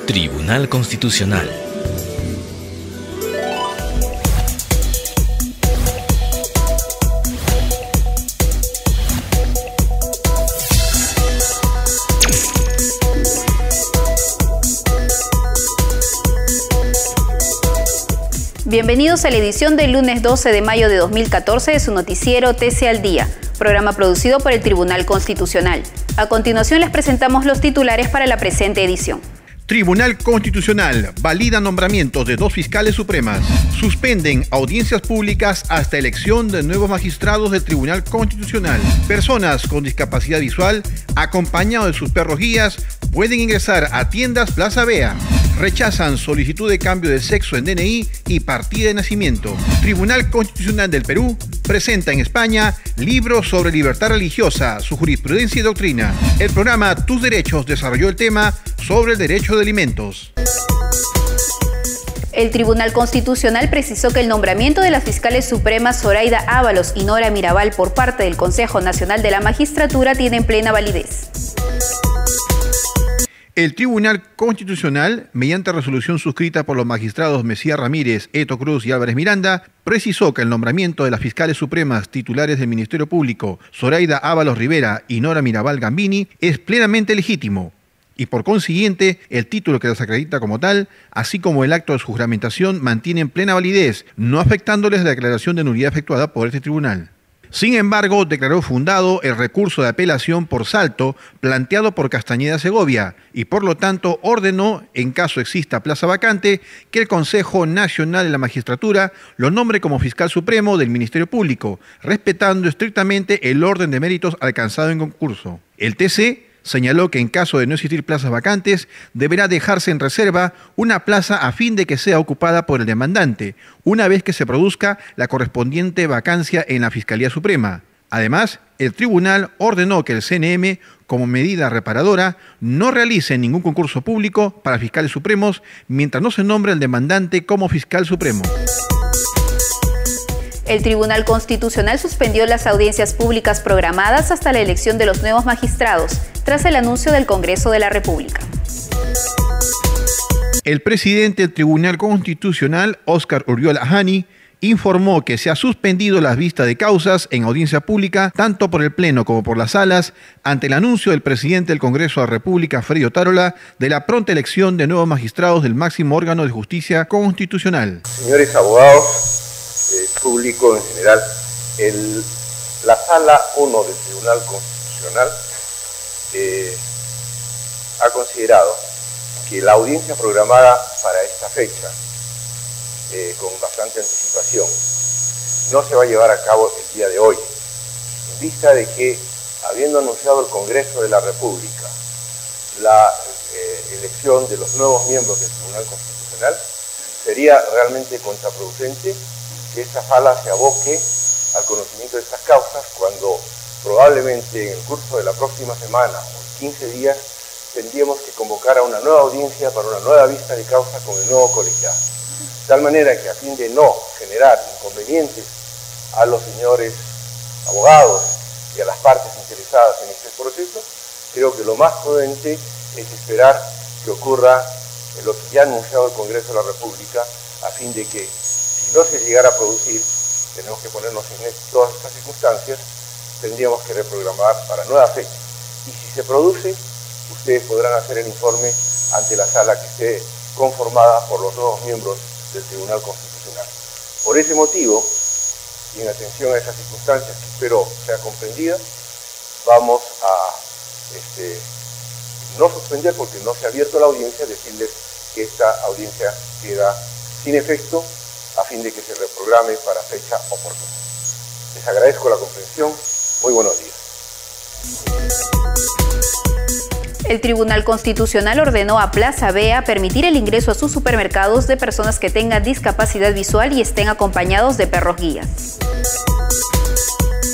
Tribunal Constitucional. Bienvenidos a la edición del lunes 12 de mayo de 2014 de su noticiero TC al Día, programa producido por el Tribunal Constitucional. A continuación les presentamos los titulares para la presente edición. Tribunal Constitucional valida nombramientos de 2 fiscales supremas. Suspenden audiencias públicas hasta elección de nuevos magistrados del Tribunal Constitucional. Personas con discapacidad visual, acompañados de sus perros guías, pueden ingresar a tiendas Plaza Vea. Rechazan solicitud de cambio de sexo en DNI y partida de nacimiento. Tribunal Constitucional del Perú presenta en España libro sobre libertad religiosa, su jurisprudencia y doctrina. El programa Tus Derechos desarrolló el tema sobre el derecho de alimentos. El Tribunal Constitucional precisó que el nombramiento de las fiscales supremas Zoraida Ábalos y Nora Mirabal por parte del Consejo Nacional de la Magistratura tienen plena validez. El Tribunal Constitucional, mediante resolución suscrita por los magistrados Mesías Ramírez, Eto Cruz y Álvarez Miranda, precisó que el nombramiento de las fiscales supremas titulares del Ministerio Público, Zoraida Ábalos Rivera y Nora Mirabal Gambini, es plenamente legítimo y por consiguiente el título que las acredita como tal, así como el acto de su juramentación, mantienen plena validez, no afectándoles la declaración de nulidad efectuada por este tribunal. Sin embargo, declaró fundado el recurso de apelación por salto planteado por Castañeda Segovia y por lo tanto ordenó, en caso exista plaza vacante, que el Consejo Nacional de la Magistratura lo nombre como fiscal supremo del Ministerio Público, respetando estrictamente el orden de méritos alcanzado en concurso. El TC señaló que en caso de no existir plazas vacantes, deberá dejarse en reserva una plaza a fin de que sea ocupada por el demandante, una vez que se produzca la correspondiente vacancia en la Fiscalía Suprema. Además, el tribunal ordenó que el CNM, como medida reparadora, no realice ningún concurso público para fiscales supremos mientras no se nombre al demandante como fiscal supremo. El Tribunal Constitucional suspendió las audiencias públicas programadas hasta la elección de los nuevos magistrados, tras el anuncio del Congreso de la República. El presidente del Tribunal Constitucional, Óscar Urriola Ajani, informó que se ha suspendido las vistas de causas en audiencia pública, tanto por el Pleno como por las salas, ante el anuncio del presidente del Congreso de la República, Freddy Otárola, de la pronta elección de nuevos magistrados del máximo órgano de justicia constitucional. Señores abogados, público en general, la Sala 1 del Tribunal Constitucional ha considerado que la audiencia programada para esta fecha, con bastante anticipación, no se va a llevar a cabo el día de hoy, en vista de que, habiendo anunciado el Congreso de la República la elección de los nuevos miembros del Tribunal Constitucional, sería realmente contraproducente que esta sala se aboque al conocimiento de estas causas cuando probablemente en el curso de la próxima semana o 15 días tendríamos que convocar a una nueva audiencia para una nueva vista de causa con el nuevo colegiado. De tal manera que a fin de no generar inconvenientes a los señores abogados y a las partes interesadas en este proceso, creo que lo más prudente es esperar que ocurra lo que ya ha anunciado el Congreso de la República, a fin de que si no se llegara a producir, tenemos que ponernos en todas estas circunstancias, tendríamos que reprogramar para nueva fecha. Y si se produce, ustedes podrán hacer el informe ante la sala que esté conformada por los nuevos miembros del Tribunal Constitucional. Por ese motivo, y en atención a esas circunstancias que espero sean comprendidas, vamos a no suspender porque no se ha abierto la audiencia, decirles que esta audiencia queda sin efecto a fin de que se reprograme para fecha oportuna. Les agradezco la comprensión. Muy buenos días. El Tribunal Constitucional ordenó a Plaza Vea permitir el ingreso a sus supermercados de personas que tengan discapacidad visual y estén acompañados de perros guías.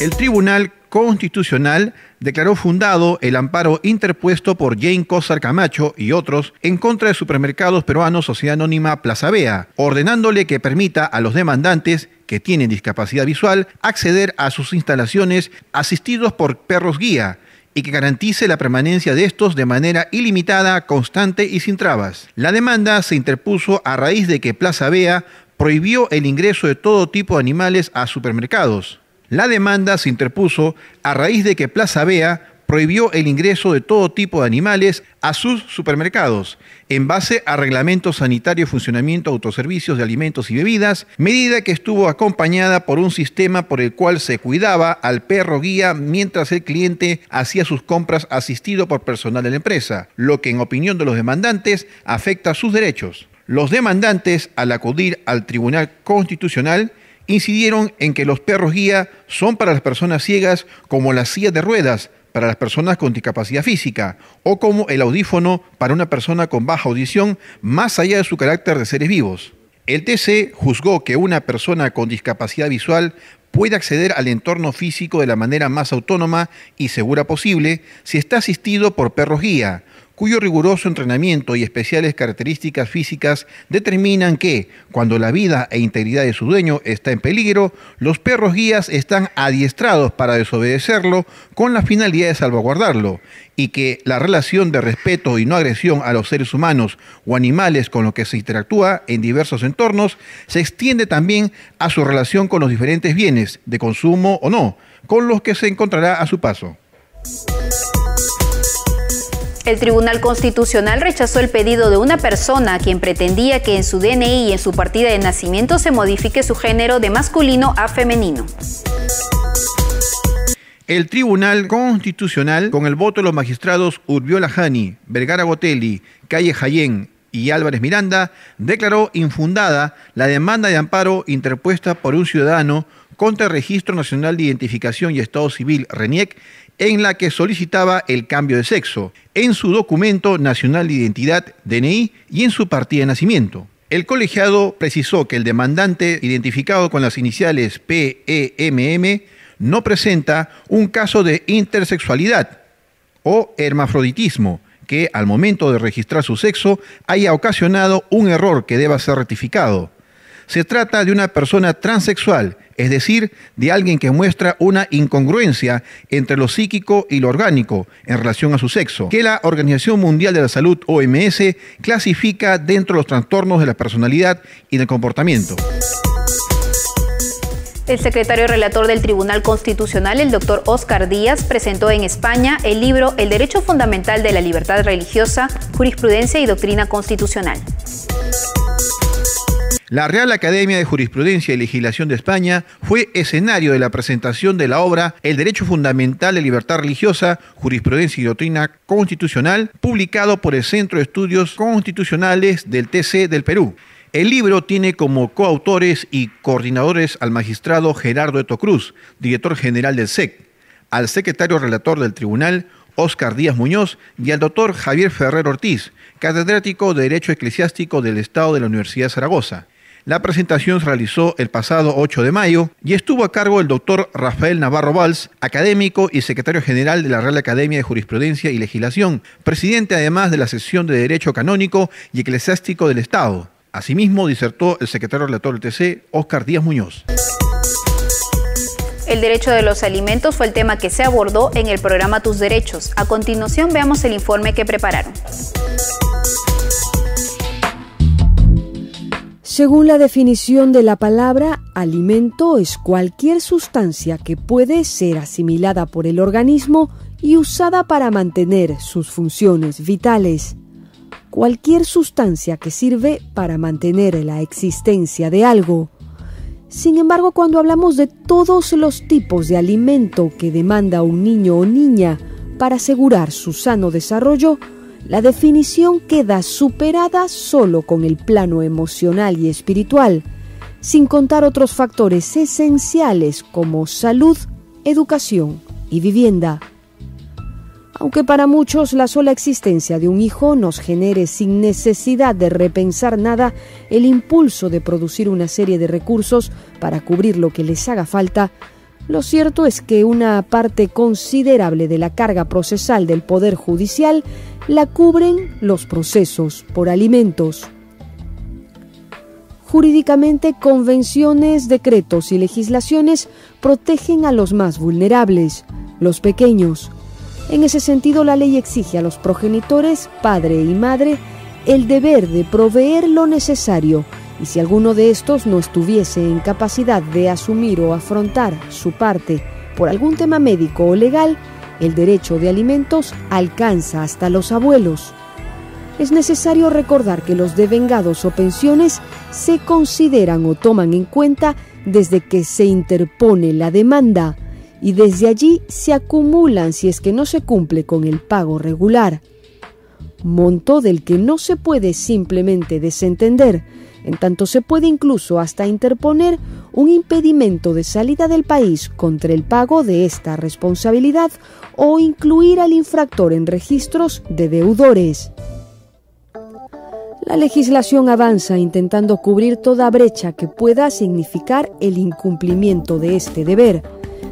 El Tribunal Constitucional declaró fundado el amparo interpuesto por Jane Cózar Camacho y otros en contra de Supermercados Peruanos Sociedad Anónima Plaza Vea, ordenándole que permita a los demandantes que tienen discapacidad visual acceder a sus instalaciones asistidos por perros guía y que garantice la permanencia de estos de manera ilimitada, constante y sin trabas. La demanda se interpuso a raíz de que Plaza Vea prohibió el ingreso de todo tipo de animales a supermercados. La demanda se interpuso a raíz de que Plaza Vea prohibió el ingreso de todo tipo de animales a sus supermercados, en base a Reglamento Sanitario de Funcionamiento de Autoservicios de Alimentos y Bebidas, medida que estuvo acompañada por un sistema por el cual se cuidaba al perro guía mientras el cliente hacía sus compras asistido por personal de la empresa, lo que en opinión de los demandantes afecta sus derechos. Los demandantes, al acudir al Tribunal Constitucional, incidieron en que los perros guía son para las personas ciegas como las sillas de ruedas para las personas con discapacidad física o como el audífono para una persona con baja audición, más allá de su carácter de seres vivos. El TC juzgó que una persona con discapacidad visual puede acceder al entorno físico de la manera más autónoma y segura posible si está asistido por perros guía, cuyo riguroso entrenamiento y especiales características físicas determinan que, cuando la vida e integridad de su dueño está en peligro, los perros guías están adiestrados para desobedecerlo con la finalidad de salvaguardarlo, y que la relación de respeto y no agresión a los seres humanos o animales con los que se interactúa en diversos entornos se extiende también a su relación con los diferentes bienes, de consumo o no, con los que se encontrará a su paso. El Tribunal Constitucional rechazó el pedido de una persona a quien pretendía que en su DNI y en su partida de nacimiento se modifique su género de masculino a femenino. El Tribunal Constitucional, con el voto de los magistrados Urbiola Jani, Vergara Botelli, Calle Jayén y Álvarez Miranda, declaró infundada la demanda de amparo interpuesta por un ciudadano contra el Registro Nacional de Identificación y Estado Civil, RENIEC, en la que solicitaba el cambio de sexo en su documento nacional de identidad, DNI, y en su partida de nacimiento. El colegiado precisó que el demandante, identificado con las iniciales PEMM, no presenta un caso de intersexualidad o hermafroditismo que, al momento de registrar su sexo, haya ocasionado un error que deba ser rectificado. Se trata de una persona transexual, es decir, de alguien que muestra una incongruencia entre lo psíquico y lo orgánico en relación a su sexo, que la Organización Mundial de la Salud, OMS, clasifica dentro de los trastornos de la personalidad y del comportamiento. El secretario relator del Tribunal Constitucional, el doctor Óscar Díaz, presentó en España el libro El Derecho Fundamental de la Libertad Religiosa, Jurisprudencia y Doctrina Constitucional. La Real Academia de Jurisprudencia y Legislación de España fue escenario de la presentación de la obra El Derecho Fundamental de Libertad Religiosa, Jurisprudencia y Doctrina Constitucional, publicado por el Centro de Estudios Constitucionales del TC del Perú. El libro tiene como coautores y coordinadores al magistrado Gerardo Eto Cruz, director general del SEC, al secretario relator del Tribunal, Óscar Díaz Muñoz, y al doctor Javier Ferrer Ortiz, catedrático de Derecho Eclesiástico del Estado de la Universidad de Zaragoza. La presentación se realizó el pasado 8 de mayo y estuvo a cargo del doctor Rafael Navarro Valls, académico y secretario general de la Real Academia de Jurisprudencia y Legislación, presidente además de la sección de Derecho Canónico y Eclesiástico del Estado. Asimismo, disertó el secretario relator del TC, Óscar Díaz Muñoz. El derecho de los alimentos fue el tema que se abordó en el programa Tus Derechos. A continuación, veamos el informe que prepararon. Según la definición de la palabra, alimento es cualquier sustancia que puede ser asimilada por el organismo y usada para mantener sus funciones vitales. Cualquier sustancia que sirve para mantener la existencia de algo. Sin embargo, cuando hablamos de todos los tipos de alimento que demanda un niño o niña para asegurar su sano desarrollo, la definición queda superada solo con el plano emocional y espiritual, sin contar otros factores esenciales como salud, educación y vivienda. Aunque para muchos la sola existencia de un hijo nos genere sin necesidad de repensar nada el impulso de producir una serie de recursos para cubrir lo que les haga falta, lo cierto es que una parte considerable de la carga procesal del Poder Judicial la cubren los procesos por alimentos. Jurídicamente, convenciones, decretos y legislaciones protegen a los más vulnerables, los pequeños. En ese sentido, la ley exige a los progenitores, padre y madre, el deber de proveer lo necesario, y si alguno de estos no estuviese en capacidad de asumir o afrontar su parte por algún tema médico o legal, el derecho de alimentos alcanza hasta los abuelos. Es necesario recordar que los devengados o pensiones se consideran o toman en cuenta desde que se interpone la demanda, y desde allí se acumulan si es que no se cumple con el pago regular, monto del que no se puede simplemente desentender, en tanto se puede incluso hasta interponer un impedimento de salida del país contra el pago de esta responsabilidad o incluir al infractor en registros de deudores. La legislación avanza intentando cubrir toda brecha que pueda significar el incumplimiento de este deber.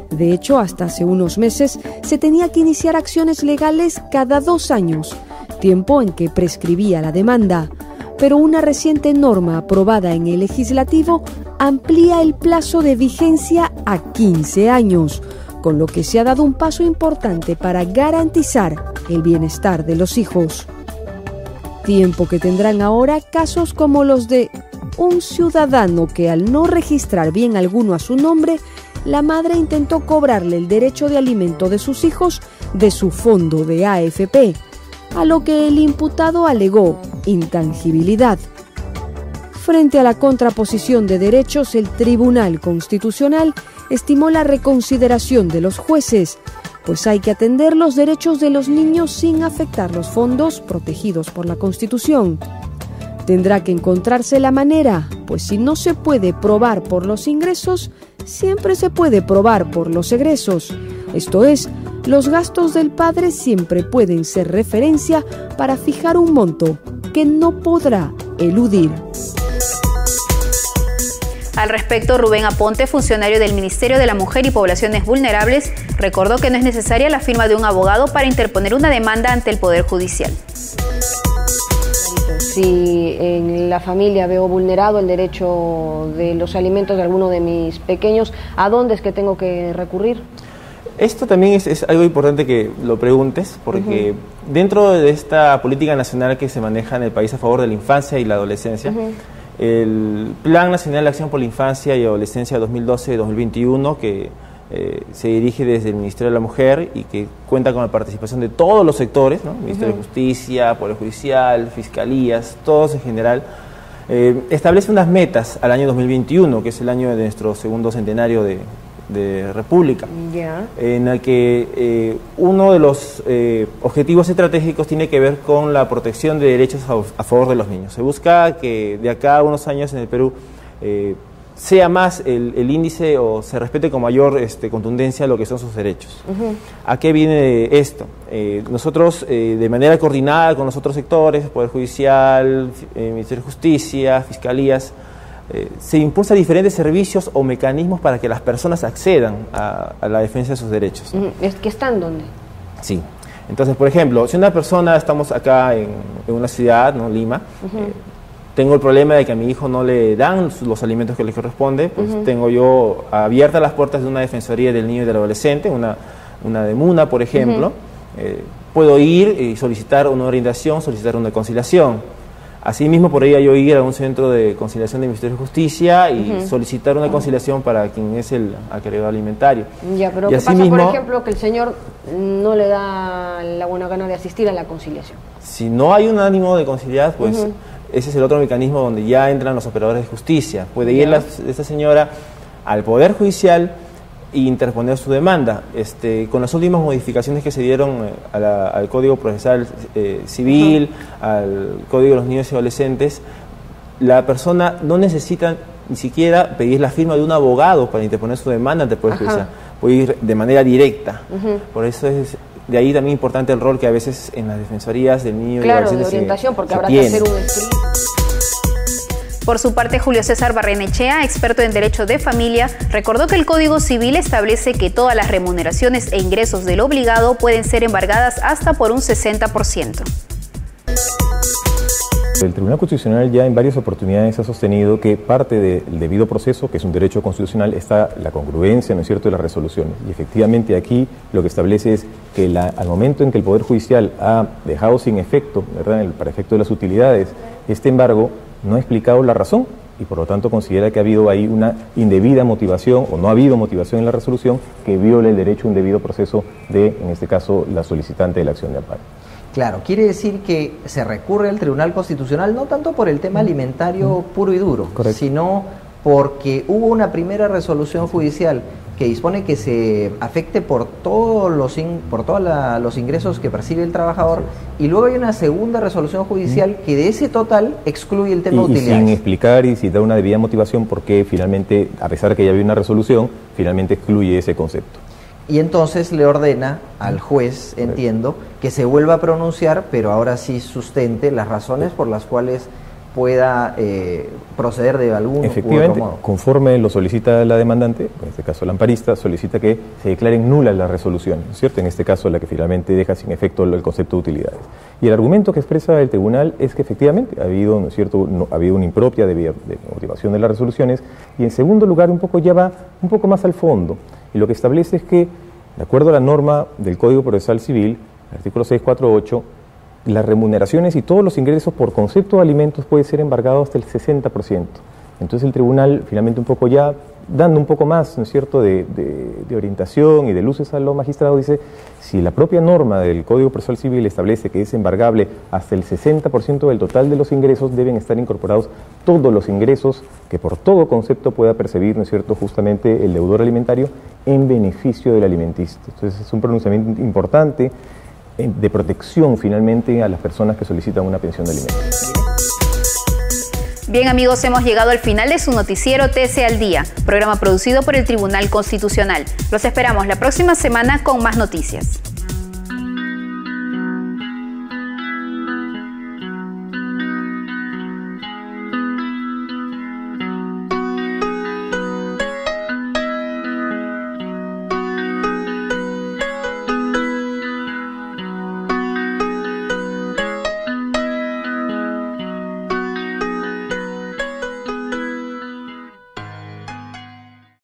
De hecho, hasta hace unos meses se tenía que iniciar acciones legales cada 2 años, tiempo en que prescribía la demanda. Pero una reciente norma aprobada en el legislativo amplía el plazo de vigencia a 15 años, con lo que se ha dado un paso importante para garantizar el bienestar de los hijos. Tiempo que tendrán ahora casos como los de un ciudadano que, al no registrar bien alguno a su nombre, la madre intentó cobrarle el derecho de alimento de sus hijos de su fondo de AFP, a lo que el imputado alegó intangibilidad. Frente a la contraposición de derechos, el Tribunal Constitucional estimó la reconsideración de los jueces, pues hay que atender los derechos de los niños sin afectar los fondos protegidos por la Constitución. Tendrá que encontrarse la manera, pues si no se puede probar por los ingresos, siempre se puede probar por los egresos. Esto es, los gastos del padre siempre pueden ser referencia para fijar un monto que no podrá eludir. Al respecto, Rubén Aponte, funcionario del Ministerio de la Mujer y Poblaciones Vulnerables, recordó que no es necesaria la firma de un abogado para interponer una demanda ante el Poder Judicial. Si en la familia veo vulnerado el derecho de los alimentos de alguno de mis pequeños, ¿a dónde es que tengo que recurrir? Esto también es algo importante que lo preguntes, porque dentro de esta política nacional que se maneja en el país a favor de la infancia y la adolescencia, el Plan Nacional de Acción por la Infancia y Adolescencia 2012-2021, que se dirige desde el Ministerio de la Mujer y que cuenta con la participación de todos los sectores, ¿no? Ministerio de Justicia, Poder Judicial, Fiscalías, todos en general, establece unas metas al año 2021, que es el año de nuestro segundo centenario de República, en el que uno de los objetivos estratégicos tiene que ver con la protección de derechos a favor de los niños. Se busca que de acá a unos años en el Perú sea más el índice o se respete con mayor contundencia lo que son sus derechos. ¿A qué viene esto? Nosotros, de manera coordinada con los otros sectores, Poder Judicial, Ministerio de Justicia, Fiscalías, se impulsa diferentes servicios o mecanismos para que las personas accedan a la defensa de sus derechos. ¿Es que están dónde? Sí. Entonces, por ejemplo, si una persona, estamos acá en una ciudad, ¿no? Lima, tengo el problema de que a mi hijo no le dan los alimentos que le corresponde, pues tengo yo abiertas las puertas de una defensoría del niño y del adolescente, una de MUNA, por ejemplo. Puedo ir y solicitar una orientación, solicitar una conciliación. Asimismo, podría yo ir a un centro de conciliación del Ministerio de Justicia y solicitar una conciliación para quien es el acreedor alimentario. Ya, pero ¿qué pasa, por ejemplo, que el señor no le da la buena gana de asistir a la conciliación? Si no hay un ánimo de conciliar, pues ese es el otro mecanismo donde ya entran los operadores de justicia. Puede ir esta señora al Poder Judicial e interponer su demanda. Con las últimas modificaciones que se dieron al Código Procesal Civil, al Código de los Niños y Adolescentes, la persona no necesita ni siquiera pedir la firma de un abogado para interponer su demanda ante el Poder Judicial. Puede ir de manera directa. Por eso es de ahí también importante el rol que a veces en las defensorías del niño y adolescente de orientación, porque habrá que hacer un escrito. Por su parte, Julio César Barrenechea, experto en Derecho de Familia, recordó que el Código Civil establece que todas las remuneraciones e ingresos del obligado pueden ser embargadas hasta por un 60%. El Tribunal Constitucional ya en varias oportunidades ha sostenido que parte del debido proceso, que es un derecho constitucional, está la congruencia, ¿no es cierto?, de las resoluciones. Y efectivamente aquí lo que establece es que al momento en que el Poder Judicial ha dejado sin efecto, ¿verdad?, para efecto de las utilidades, este embargo, no ha explicado la razón y por lo tanto considera que ha habido ahí una indebida motivación o no ha habido motivación en la resolución que viola el derecho a un debido proceso de, en este caso, la solicitante de la acción de amparo. Claro, quiere decir que se recurre al Tribunal Constitucional no tanto por el tema alimentario puro y duro, correcto, sino porque hubo una primera resolución judicial que dispone que se afecte por todos los ingresos que percibe el trabajador, y luego hay una segunda resolución judicial que de ese total excluye el tema de utilidades. Y sin explicar y sin dar una debida motivación por qué finalmente, a pesar de que ya había una resolución, finalmente excluye ese concepto. Y entonces le ordena al juez, entiendo, que se vuelva a pronunciar, pero ahora sí sustente las razones por las cuales pueda proceder de algún efectivamente, u otro modo. Conforme lo solicita la demandante, en este caso la amparista, solicita que se declaren nulas las resoluciones, ¿cierto? En este caso la que finalmente deja sin efecto el concepto de utilidades. Y el argumento que expresa el tribunal es que efectivamente ha habido, ¿no es cierto?, ha habido una impropia de motivación de las resoluciones, y en segundo lugar ya va un poco más al fondo, y lo que establece es que, de acuerdo a la norma del Código Procesal Civil, el artículo 648, las remuneraciones y todos los ingresos por concepto de alimentos puede ser embargado hasta el 60%. Entonces el tribunal finalmente un poco ya, dando un poco más, ¿no es cierto?, de orientación y de luces a los magistrados, dice, si la propia norma del Código Procesal Civil establece que es embargable hasta el 60% del total de los ingresos, deben estar incorporados todos los ingresos que por todo concepto pueda percibir, ¿no es cierto?, justamente el deudor alimentario en beneficio del alimentista. Entonces es un pronunciamiento importante de protección finalmente a las personas que solicitan una pensión de alimentos. Bien amigos, hemos llegado al final de su noticiero TC al Día, programa producido por el Tribunal Constitucional. Los esperamos la próxima semana con más noticias.